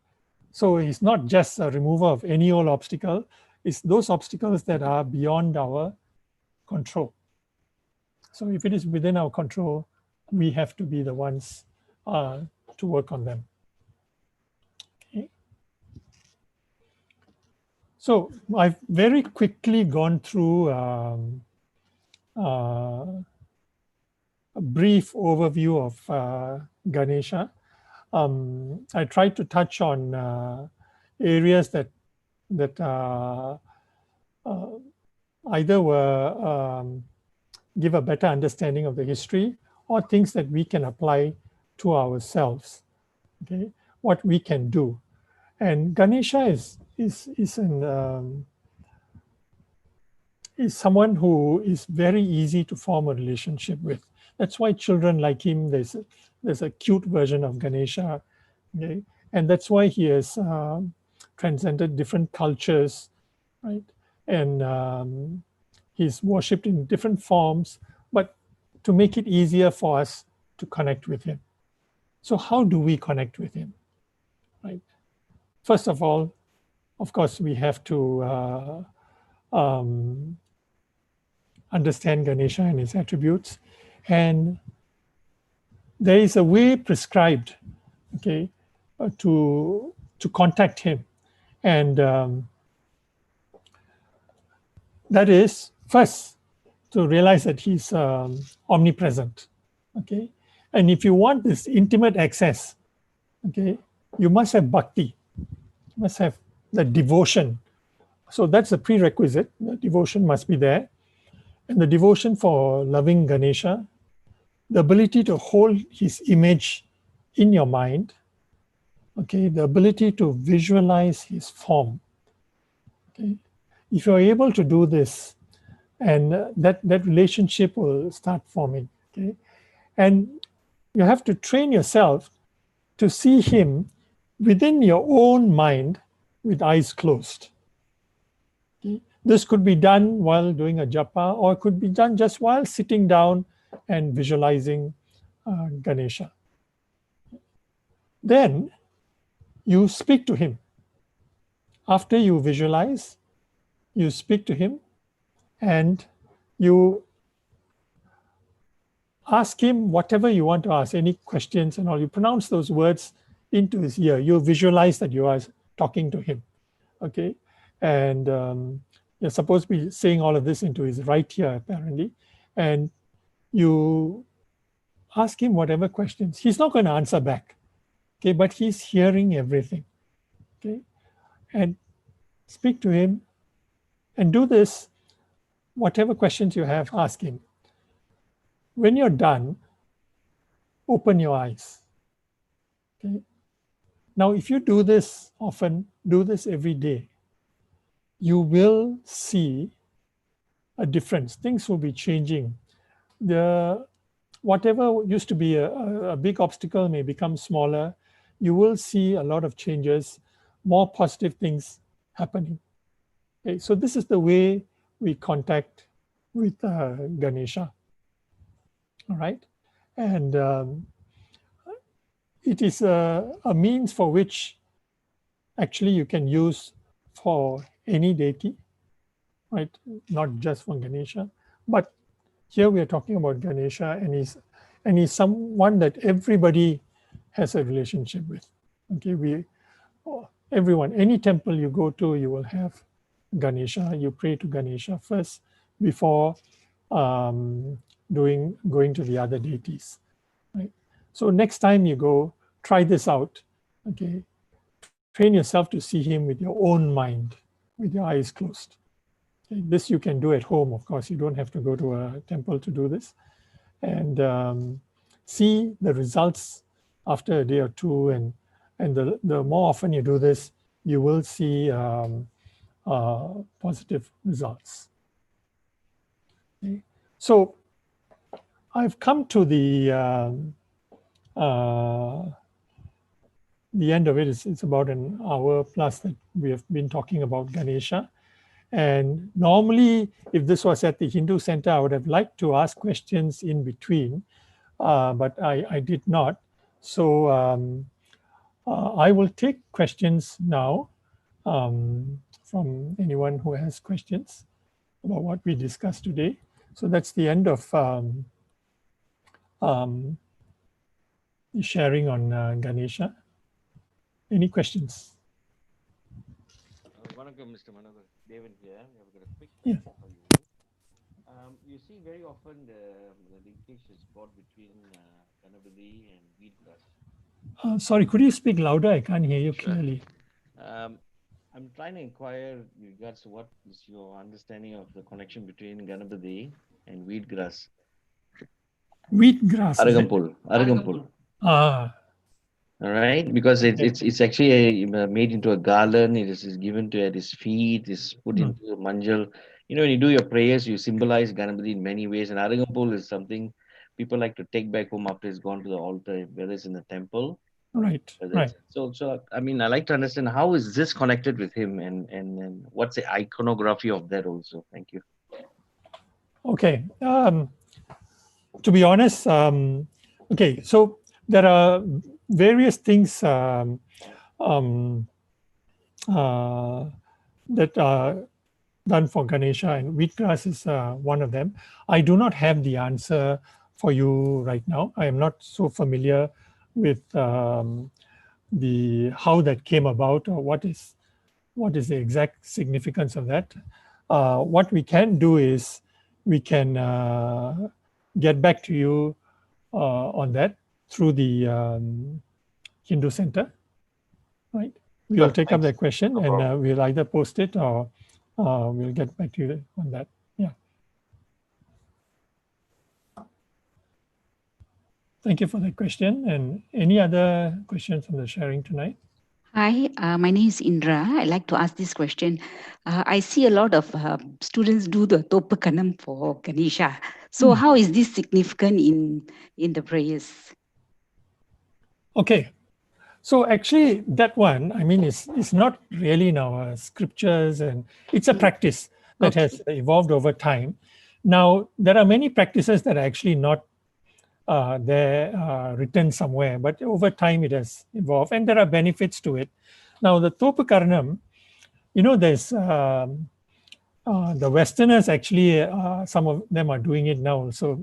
So it's not just a removal of any old obstacle, it's those obstacles that are beyond our control. So if it is within our control, we have to be the ones to work on them. Okay. So I've very quickly gone through a brief overview of Ganesha. I tried to touch on areas that either were give a better understanding of the history, or things that we can apply to ourselves. Okay, what we can do, and Ganesha is someone who is very easy to form a relationship with. That's why children like him. There's a cute version of Ganesha, okay? And that's why he has transcended different cultures, right? And he's worshipped in different forms, but to make it easier for us to connect with him. So how do we connect with him, right? First of all, of course, we have to understand Ganesha and his attributes. And there is a way prescribed, okay, to contact him. And that is, first, to realize that he's omnipresent, okay? And if you want this intimate access, okay, you must have bhakti, you must have the devotion. So that's a prerequisite. The devotion must be there. And the devotion for loving Ganesha, the ability to hold his image in your mind, okay, the ability to visualize his form. Okay. If you're able to do this, and that relationship will start forming. Okay, and you have to train yourself to see him within your own mind with eyes closed. Okay? This could be done while doing a japa, or it could be done just while sitting down and visualizing Ganesha. Then you speak to him. After you visualize, you speak to him and you ask him whatever you want to ask, any questions and all. You pronounce those words into his ear. You visualize that you are talking to him. Okay. And you're supposed to be saying all of this into his right ear, apparently. And you ask him whatever questions. He's not going to answer back. Okay. But he's hearing everything. Okay. And speak to him and do this. Whatever questions you have, ask him. When you're done, open your eyes. Okay. Now, if you do this often, do this every day, you will see a difference. Things will be changing. Whatever used to be a big obstacle may become smaller. You will see a lot of changes, more positive things happening. Okay, so this is the way we contact with Ganesha. All right, and it is a means for which actually you can use for any deity, right? Not just for Ganesha, but here we are talking about Ganesha, and he's someone that everybody has a relationship with. Okay, everyone, any temple you go to, you will have Ganesha. You pray to Ganesha first before going to the other deities. Right? So next time you go, try this out. Okay, train yourself to see him with your own mind, with your eyes closed. Okay? This you can do at home, of course. You don't have to go to a temple to do this. And see the results after a day or two. And the more often you do this, you will see positive results. Okay? So I've come to the end of it. It's about an hour plus that we have been talking about Ganesha. And normally, if this was at the Hindu Center, I would have liked to ask questions in between, but I did not. So I will take questions now from anyone who has questions about what we discussed today. So that's the end of the sharing on Ganesha. Any questions? Vanakkam, Mr. Manohar. David here. We have got a quick Yeah. question for you. You see very often the linkage is brought between Ganapati and wheatgrass. Sorry, could you speak louder? I can't hear you clearly. I'm trying to inquire in regards to what is your understanding of the connection between Ganapati and wheatgrass. Wheatgrass. is it? Aragampul. Ah, All right, because it's actually made into a garland. It is given to at his feet. It's put into a manjal. You know, when you do your prayers, you symbolize Ganapati in many ways. And Aragampul is something people like to take back home after it's gone to the altar, whether it's in the temple. right, right. So I mean, I like to understand how is this connected with him, and what's the iconography of that also. Thank you. Okay. To be honest, okay, so there are various things that are done for Ganesha, and wheatgrass is one of them. I do not have the answer for you right now. I am not so familiar with how that came about, or what is the exact significance of that. What we can do is we can get back to you on that through the Hindu Center, right? We'll take up that question, and we'll either post it or we'll get back to you on that. Yeah. Thank you for that question. And any other questions on the sharing tonight? Hi, my name is Indra. I like to ask this question. I see a lot of students do the Topakanam for Ganesha. So how is this significant in the prayers? Okay, so actually that one, I mean, it's not really in our scriptures, and it's a practice that has evolved over time. Now, there are many practices that are actually not there written somewhere, but over time it has evolved and there are benefits to it. Now, the Topakarnam, there's the Westerners actually, some of them are doing it now. So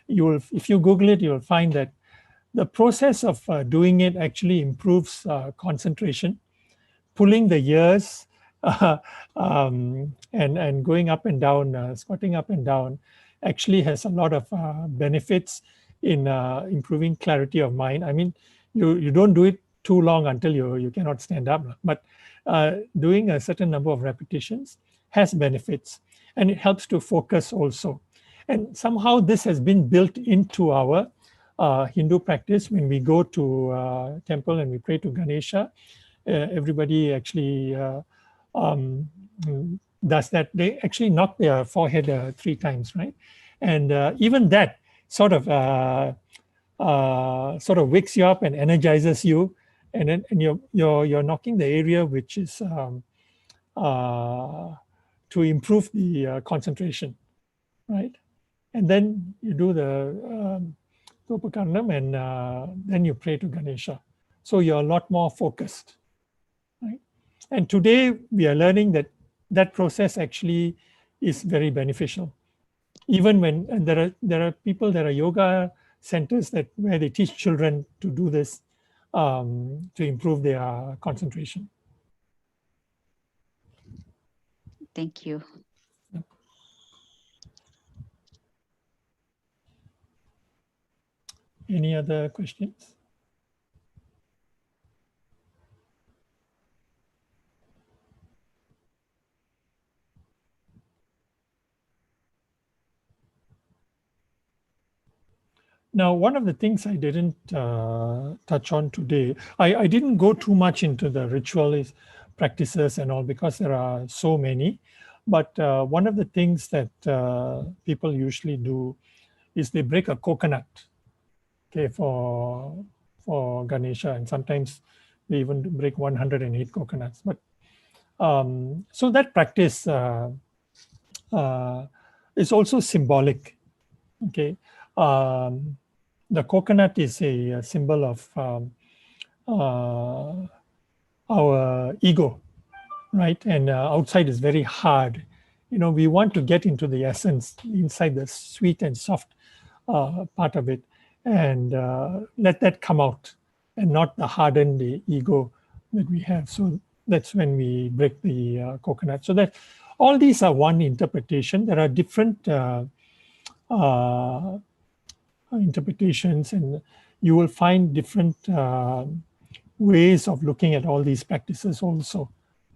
if you Google it, you'll find that the process of doing it actually improves concentration, pulling the ears and going up and down, squatting up and down, actually has a lot of benefits in improving clarity of mind. I mean, you don't do it too long until you cannot stand up, but doing a certain number of repetitions has benefits, and it helps to focus also. And somehow this has been built into our Hindu practice. When we go to temple and we pray to Ganesha, everybody actually does that. They actually knock their forehead 3 times, right? And even that sort of wakes you up and energizes you, and then you're knocking the area which is to improve the concentration, right? And then you do the Topakarnam, and then you pray to Ganesha. So you're a lot more focused, right? And today we are learning that that process actually is very beneficial. Even when, and there are people, there are yoga centers where they teach children to do this to improve their concentration. Thank you. Any other questions? Now, one of the things I didn't touch on today, I didn't go too much into the ritualist practices and all because there are so many. But one of the things that people usually do is they break a coconut, okay, for Ganesha, and sometimes they even break 108 coconuts. But so that practice is also symbolic, okay. The coconut is a symbol of our ego, right? And outside is very hard. We want to get into the essence, inside the sweet and soft part of it, and let that come out, and not the hardened ego that we have. So that's when we break the coconut. So that all these are one interpretation. There are different interpretations, and you will find different ways of looking at all these practices also.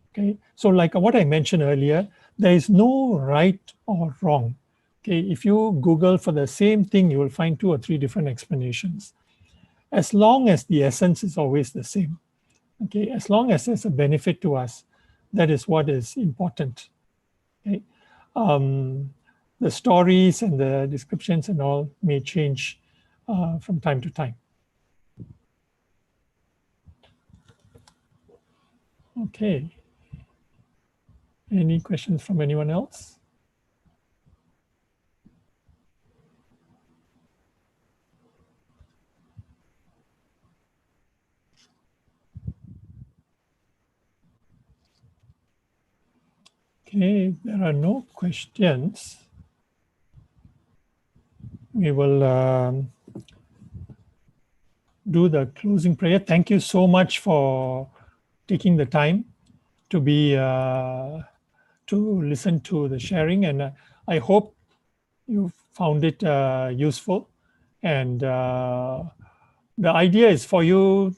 Okay, so like what I mentioned earlier, there is no right or wrong. Okay, if you Google for the same thing, you will find 2 or 3 different explanations. As long as the essence is always the same. Okay, as long as there's a benefit to us, that is what is important. Okay, the stories and the descriptions and all may change from time to time. Okay. Any questions from anyone else? Okay, there are no questions. We will do the closing prayer. Thank you so much for taking the time to be to listen to the sharing, and I hope you found it useful. And the idea is for you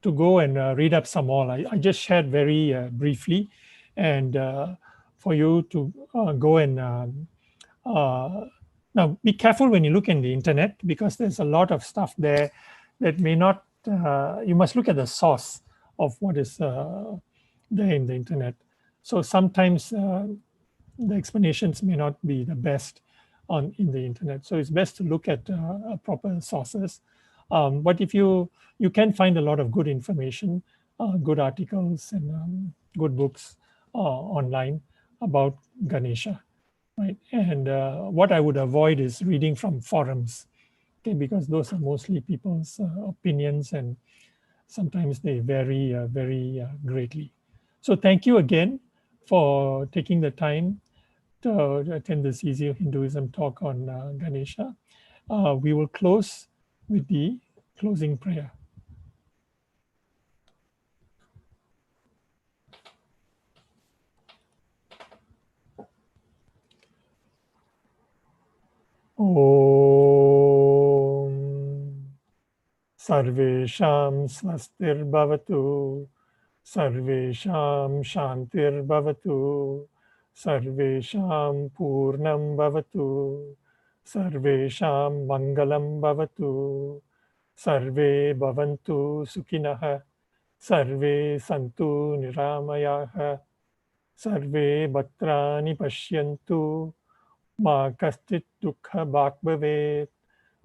to go and read up some more. I just shared very briefly, and for you to go and now be careful when you look in the internet, because there's a lot of stuff there that may not, you must look at the source of what is there in the internet. So sometimes the explanations may not be the best in the internet. So it's best to look at proper sources. But if you can find a lot of good information, good articles and good books online about Ganesha, right? And what I would avoid is reading from forums, okay, because those are mostly people's opinions and sometimes they vary very greatly. So thank you again for taking the time to attend this Easy Hinduism talk on Ganesha. We will close with the closing prayer. Om Sarvesham Swastir Sarvesham Shantir Sarvesham Purnam Sarvesham Mangalam Sarve Bhavantu Sukinaha Sarve Santu Niramayaha Sarve Bhatrani Pashyantu Ma Kastit Dukha Bhakbhavet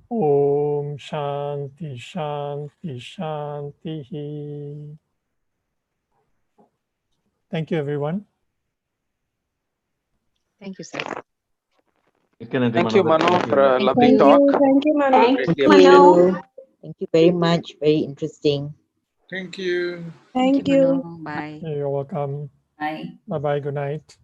Om Shanti Shanti Shanti. Thank you, everyone. Thank you, sir. Thank you, Mano, for a lovely Thank talk. you. Thank you, Manu. Greatly Thank appreciate it. you. Thank you very much. Very interesting. Thank you. Thank you. Manu. Bye. You're welcome. Bye. Bye-bye. Good night.